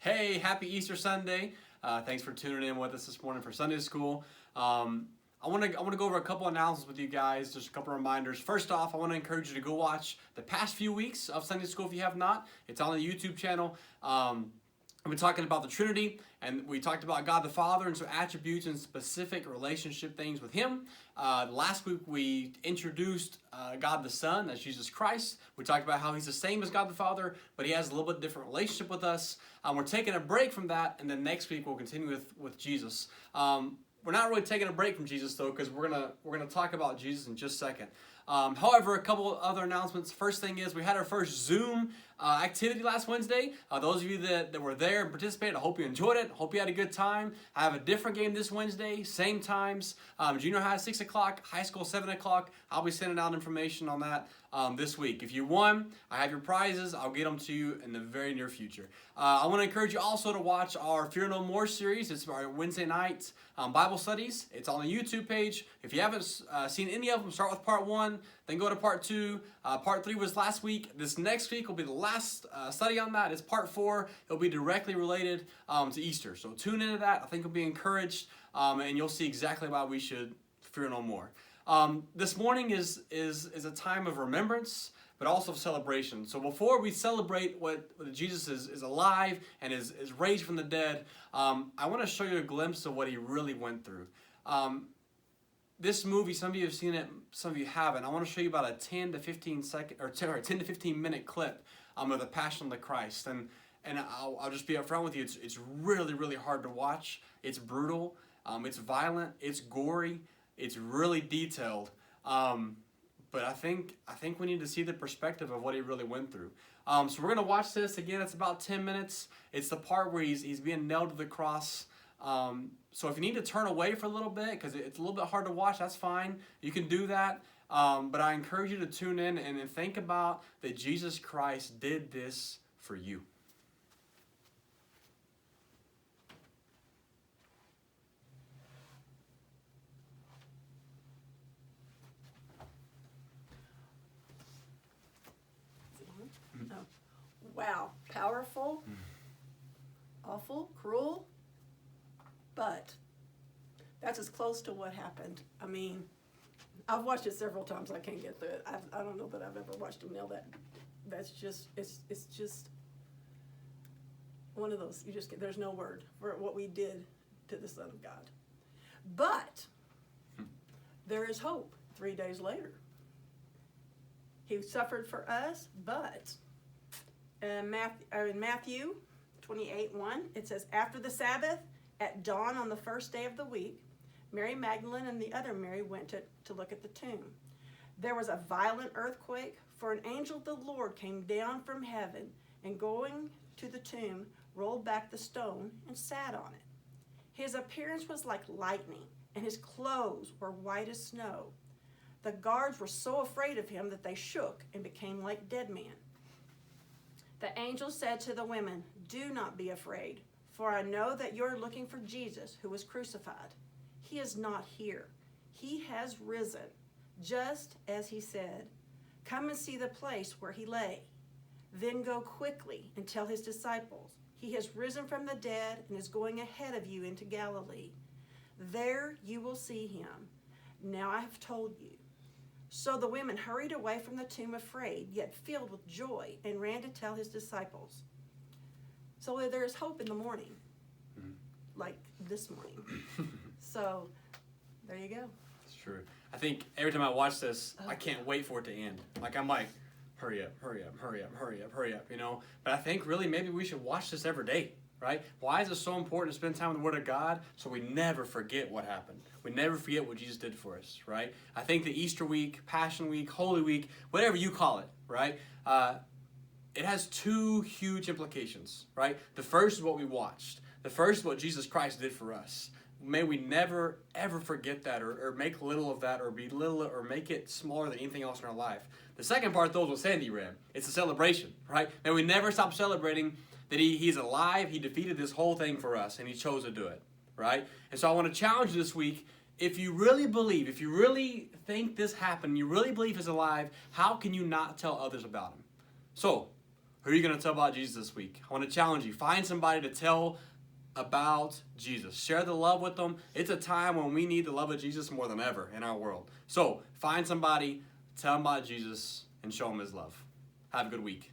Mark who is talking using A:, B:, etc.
A: Hey, happy Easter Sunday. Thanks for tuning in with us this morning for Sunday school. I want to go over a couple announcements with you guys, just a couple reminders. First off, I want to encourage you to go watch the past few weeks of Sunday school if you have not. It's on the YouTube channel. We've been talking about the Trinity, and we talked about God the Father and some attributes and specific relationship things with Him. Last week we introduced God the Son, that's Jesus Christ. We talked about how He's the same as God the Father, but He has a little bit different relationship with us. We're taking a break from that, and then next week we'll continue with Jesus. We're not really taking a break from Jesus though, because we're gonna talk about Jesus in just a second. However, a couple other announcements. First thing is we had our first Zoom activity last Wednesday. Those of you that were there and participated, I hope you enjoyed it. Hope you had a good time. I have a different game this Wednesday, same times. Junior high 6 o'clock, high school 7 o'clock. I'll be sending out information on that this week. If you won, I have your prizes. I'll get them to you in the very near future. I want to encourage you also to watch our Fear No More series. It's our Wednesday night Bible studies. It's on the YouTube page. If you haven't seen any of them, start with part 1, then go to part 2. Part 3 was last week. This next week will be the last study on that. It's part 4. It'll be directly related to Easter. So tune into that. I think you'll be encouraged, and you'll see exactly why we should fear no more. This morning is a time of remembrance, but also of celebration. So before we celebrate what Jesus is alive and is raised from the dead, I want to show you a glimpse of what He really went through. This movie, some of you have seen it, some of you haven't. I want to show you about a 10 to 15 minute clip of the Passion of the Christ. And I'll just be upfront with you. It's really, really hard to watch. It's brutal. It's violent. It's gory. It's really detailed. But I think we need to see the perspective of what He really went through. So we're going to watch this. Again, it's about 10 minutes. It's the part where he's being nailed to the cross. So if you need to turn away for a little bit, because it's a little bit hard to watch, that's fine. You can do that. But I encourage you to tune in and think about that Jesus Christ did this for you.
B: Oh. Wow, powerful, awful, cruel, but that's as close to what happened. I mean, I've watched it several times. I can't get through it. I don't know that I've ever watched him nail that. That's just, it's just one of those, there's no word for what we did to the Son of God. But there is hope 3 days later. He suffered for us, but in Matthew 28:1, it says, after the Sabbath, at dawn on the first day of the week, Mary Magdalene and the other Mary went to look at the tomb. There was a violent earthquake, for an angel of the Lord came down from heaven and going to the tomb, rolled back the stone and sat on it. His appearance was like lightning, and his clothes were white as snow. The guards were so afraid of him that they shook and became like dead men. The angel said to the women, do not be afraid, for I know that you're looking for Jesus who was crucified. He is not here. He has risen, just as he said. Come and see the place where he lay. Then go quickly and tell his disciples, he has risen from the dead and is going ahead of you into Galilee. There you will see him. Now I have told you. So the women hurried away from the tomb afraid, yet filled with joy, and ran to tell his disciples. So there is hope in the morning, like this morning. So there you go.
A: It's true. I think every time I watch this, I can't wait for it to end. I'm like, hurry up, hurry up, hurry up, hurry up, hurry up, you know? But I think really maybe we should watch this every day, right? Why is it so important to spend time in the Word of God? So we never forget what happened. We never forget what Jesus did for us, right? I think the Easter week, Passion Week, Holy Week, whatever you call it, right? It has two huge implications, right? The first is what we watched. The first is what Jesus Christ did for us. May we never, ever forget that or make little of that or belittle it or make it smaller than anything else in our life. The second part, though, is what Sandy read. It's a celebration, right? May we never stop celebrating that he's alive, he defeated this whole thing for us, and he chose to do it, right? And so I want to challenge you this week, if you really believe, if you really think this happened, you really believe he's alive, how can you not tell others about him? So, Who are you going to tell about Jesus this week? I want to challenge you. Find somebody to tell about Jesus. Share the love with them. It's a time when we need the love of Jesus more than ever in our world. So find somebody, tell them about Jesus, and show them his love. Have a good week.